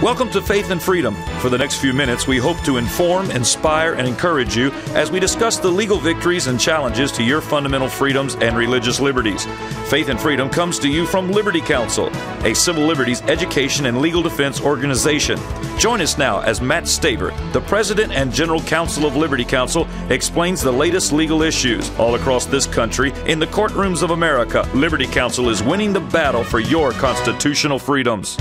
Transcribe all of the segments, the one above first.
Welcome to Faith and Freedom. For the next few minutes, we hope to inform, inspire, and encourage you as we discuss the legal victories and challenges to your fundamental freedoms and religious liberties. Faith and Freedom comes to you from Liberty Counsel, a civil liberties education and legal defense organization. Join us now as Matt Staver, the President and General Counsel of Liberty Counsel, explains the latest legal issues all across this country in the courtrooms of America. Liberty Counsel is winning the battle for your constitutional freedoms.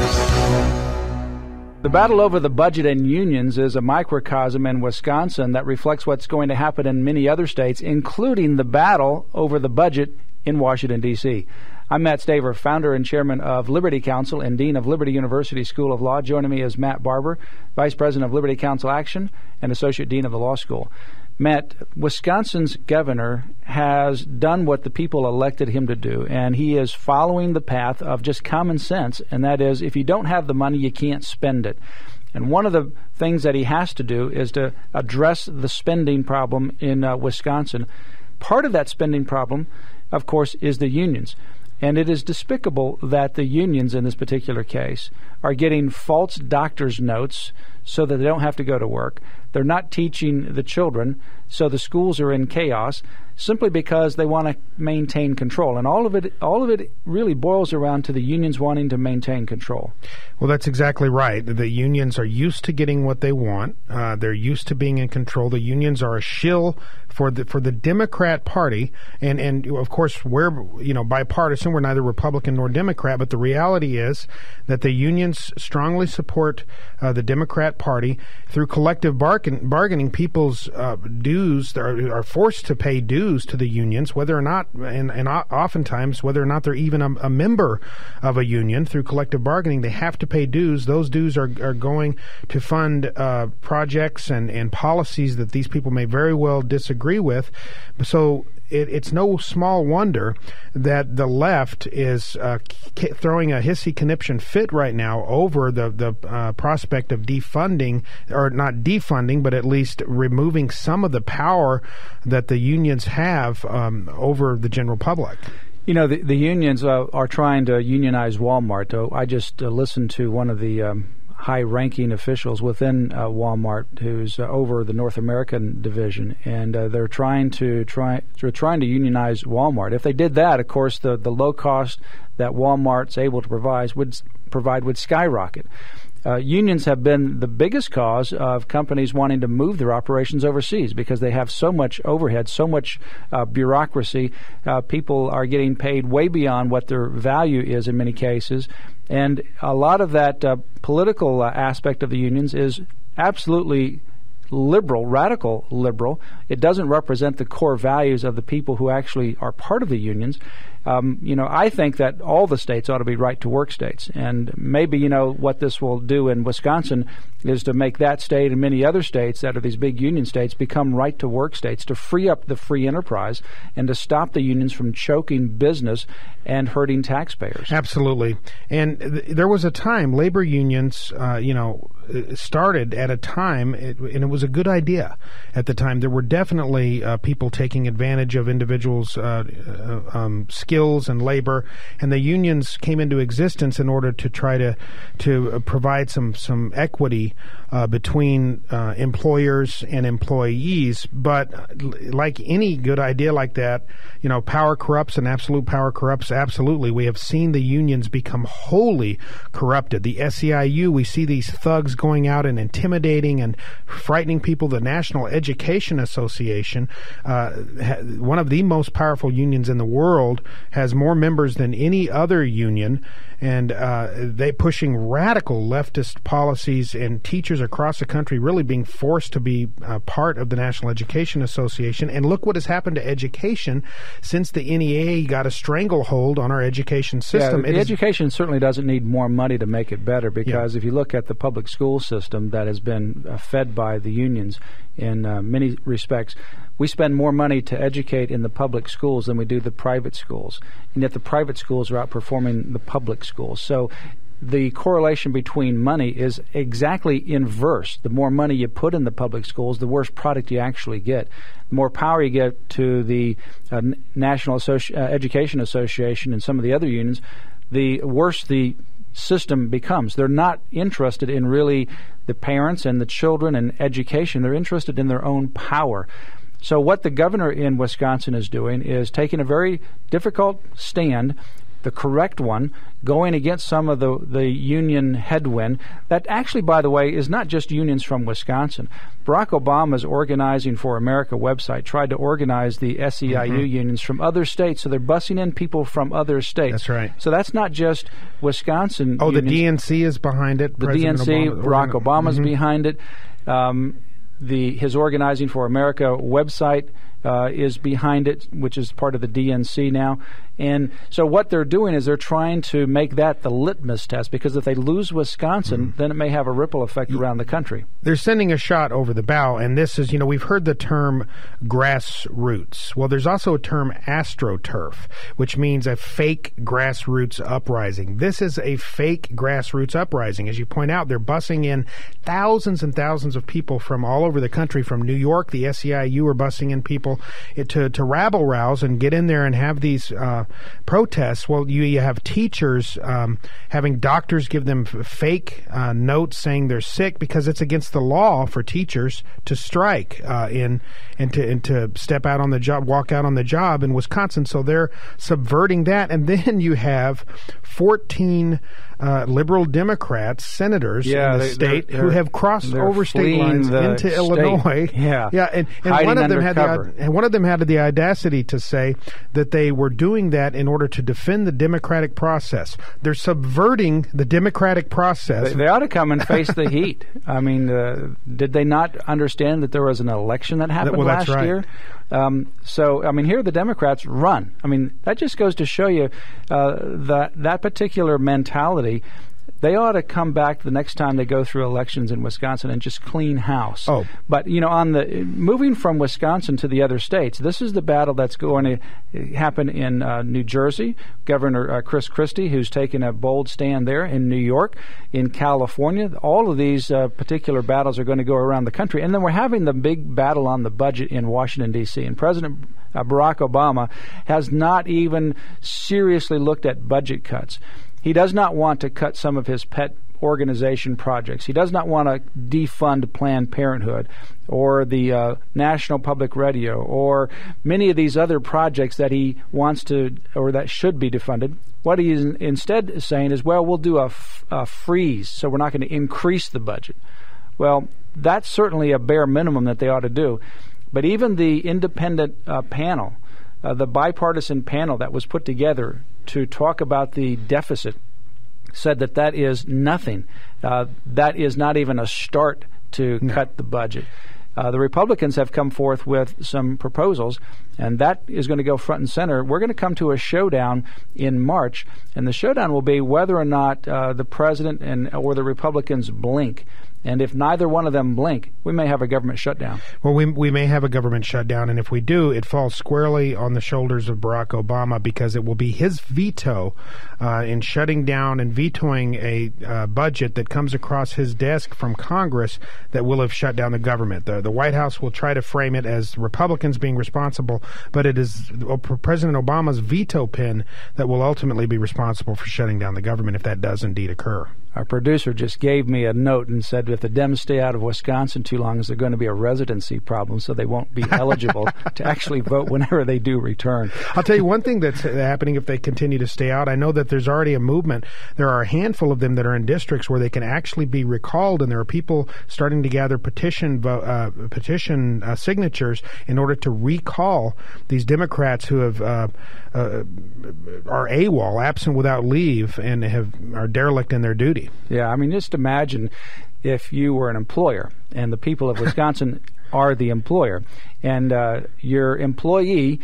The battle over the budget and unions is a microcosm in Wisconsin that reflects what's going to happen in many other states, including the battle over the budget in Washington, D.C. I'm Matt Staver, founder and chairman of Liberty Counsel and dean of Liberty University School of Law. Joining me is Matt Barber, vice president of Liberty Counsel Action and associate dean of the law school. Matt, Wisconsin's governor has done what the people elected him to do, and he is following the path of just common sense, and that is, if you don't have the money, you can't spend it. And one of the things that he has to do is to address the spending problem in Wisconsin. Part of that spending problem, of course, is the unions. And it is despicable that the unions in this particular case are getting false doctor's notes so that they don't have to go to work. They're not teaching the children, so the schools are in chaos simply because they want to maintain control. And all of it really boils around to the unions wanting to maintain control. Well, that's exactly right. The unions are used to getting what they want. They're used to being in control. The unions are a shill for the Democrat Party, and of course we're bipartisan. We're neither Republican nor Democrat, but the reality is that the unions strongly support the Democrat Party through collective bargaining. People's dues are forced to pay dues to the unions, whether or not, and oftentimes whether or not they're even a member of a union. Through collective bargaining, they have to pay dues. Those dues are going to fund projects and policies that these people may very well disagree with. So it's no small wonder that the left is throwing a hissy conniption fit right now over the prospect of defunding, or not defunding, but at least removing some of the power that the unions have over the general public. You know, the unions are trying to unionize Walmart. I just listened to one of the high-ranking officials within Walmart, who's over the North American division, and they're trying to unionize Walmart. If they did that, of course, the low cost that Walmart's able to provide would skyrocket. Unions have been the biggest cause of companies wanting to move their operations overseas because they have so much overhead, so much bureaucracy. People are getting paid way beyond what their value is in many cases. And a lot of that political aspect of the unions is absolutely liberal, radical liberal. It doesn't represent the core values of the people who actually are part of the unions. I think that all the states ought to be right-to-work states. And maybe, what this will do in Wisconsin is to make that state and many other states that are these big union states become right-to-work states, to free up the free enterprise and to stop the unions from choking business and hurting taxpayers. Absolutely. And there was a time labor unions, started at a time, and it was a good idea at the time. There were definitely people taking advantage of individuals' skills and labor, and the unions came into existence in order to try to provide some equity between employers and employees. But like any good idea like that, power corrupts, and absolute power corrupts absolutely. We have seen the unions become wholly corrupted. The SEIU, we see these thugs going out and intimidating and frightening people. The National Education Association, one of the most powerful unions in the world, has more members than any other union, and they pushing radical leftist policies, and teachers across the country really being forced to be part of the National Education Association. And look what has happened to education since the NEA got a stranglehold on our education system. Yeah, education certainly doesn't need more money to make it better, because if you look at the public school system that has been fed by the unions in many respects, we spend more money to educate in the public schools than we do the private schools, and yet the private schools are outperforming the public schools. So the correlation between money is exactly inverse. The more money you put in the public schools, the worse product you actually get. The more power you get to the National Education Association and some of the other unions, the worse the system becomes. They're not interested in really the parents and the children and education. They're interested in their own power. So what the governor in Wisconsin is doing is taking a very difficult stand, the correct one, going against some of the union headwind that actually, by the way, is not just unions from Wisconsin. Barack Obama's Organizing for America website tried to organize the SEIU unions from other states, so they're bussing in people from other states. That's right. So that's not just Wisconsin unions. The DNC is behind it. The DNC, Barack Obama's behind it. His Organizing for America website is behind it, which is part of the DNC now. And so what they're doing is they're trying to make that the litmus test, because if they lose Wisconsin, then it may have a ripple effect around the country. They're sending a shot over the bow, and this is, we've heard the term grassroots. Well, there's also a term astroturf, which means a fake grassroots uprising. This is a fake grassroots uprising. As you point out, they're busing in thousands and thousands of people from all over the country. From New York, the SEIU are busing in people to rabble-rouse and get in there and have these protests. Well, you have teachers having doctors give them fake notes saying they're sick, because it's against the law for teachers to strike and to step out on the job, walk out on the job in Wisconsin. So they're subverting that. And then you have 14 liberal Democrats, senators in the state who have crossed over state lines into Illinois. And one of them had the audacity to say that they were doing that in order to defend the democratic process. They're subverting the democratic process. They ought to come and face the heat. I mean, did they not understand that there was an election that happened last year? So, I mean, here the Democrats run. I mean, that just goes to show you that particular mentality. They ought to come back the next time they go through elections in Wisconsin and just clean house. But, on the moving from Wisconsin to the other states, this is the battle that's going to happen in New Jersey. Governor Chris Christie, who's taken a bold stand there, in New York, in California. All of these particular battles are going to go around the country. And then we're having the big battle on the budget in Washington, D.C. And President Barack Obama has not even seriously looked at budget cuts. He does not want to cut some of his pet organization projects. He does not want to defund Planned Parenthood or the National Public Radio or many of these other projects that he wants to, or that should be defunded. What he is instead saying is, well, we'll do a freeze, so we're not going to increase the budget. Well, that's certainly a bare minimum that they ought to do. But even the independent panel, the bipartisan panel that was put together to talk about the deficit, said that is nothing. That is not even a start to cut the budget. The Republicans have come forth with some proposals, and that is going to go front and center. We're going to come to a showdown in March, and the showdown will be whether or not the president or the Republicans blink. And if neither one of them blink, we may have a government shutdown. Well, we may have a government shutdown, and if we do, it falls squarely on the shoulders of Barack Obama, because it will be his veto in shutting down and vetoing a budget that comes across his desk from Congress that will have shut down the government. The White House will try to frame it as Republicans being responsible, but it is President Obama's veto pen that will ultimately be responsible for shutting down the government if that does indeed occur. Our producer just gave me a note and said if the Dems stay out of Wisconsin too long, is there going to be a residency problem, so they won't be eligible to actually vote whenever they do return. I'll tell you one thing that's happening if they continue to stay out. I know that there's already a movement. There are a handful of them that are in districts where they can actually be recalled, and there are people starting to gather petition signatures in order to recall these Democrats who have are AWOL, absent without leave, and are derelict in their duty. Yeah, I mean, just imagine if you were an employer and the people of Wisconsin are the employer, and your employee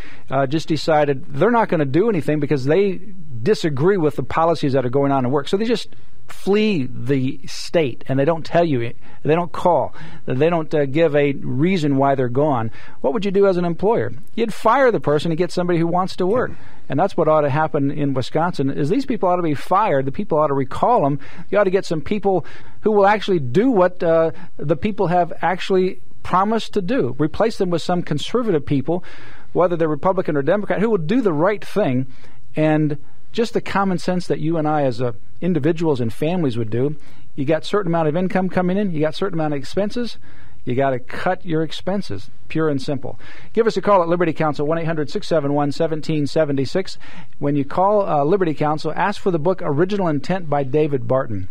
just decided they're not going to do anything because they disagree with the policies that are going on in work. So they just flee the state, and they don't tell you, they don't call, they don't give a reason why they're gone. What would you do as an employer? You'd fire the person and get somebody who wants to work. And that's what ought to happen in Wisconsin, is these people ought to be fired. The people ought to recall them. You ought to get some people who will actually do what the people have actually promised to do. Replace them with some conservative people, whether they're Republican or Democrat, who will do the right thing and just the common sense that you and I as individuals and families would do. You got a certain amount of income coming in, you got a certain amount of expenses, you got to cut your expenses, pure and simple. Give us a call at Liberty Counsel, 1-800-671-1776. When you call Liberty Counsel, ask for the book Original Intent by David Barton.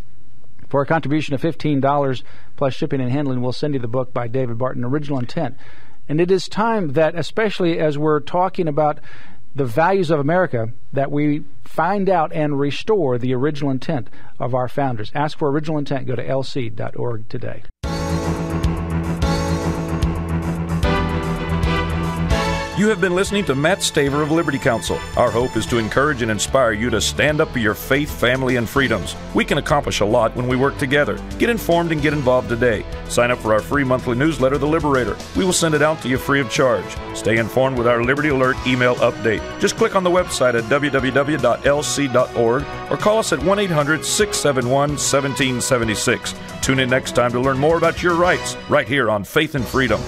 For a contribution of $15 plus shipping and handling, we'll send you the book by David Barton, Original Intent. And it is time that, especially as we're talking about the values of America, that we find out and restore the original intent of our founders. Ask for original intent. Go to lc.org today. You have been listening to Matt Staver of Liberty Counsel. Our hope is to encourage and inspire you to stand up for your faith, family, and freedoms. We can accomplish a lot when we work together. Get informed and get involved today. Sign up for our free monthly newsletter, The Liberator. We will send it out to you free of charge. Stay informed with our Liberty Alert email update. Just click on the website at www.lc.org or call us at 1-800-671-1776. Tune in next time to learn more about your rights right here on Faith and Freedom.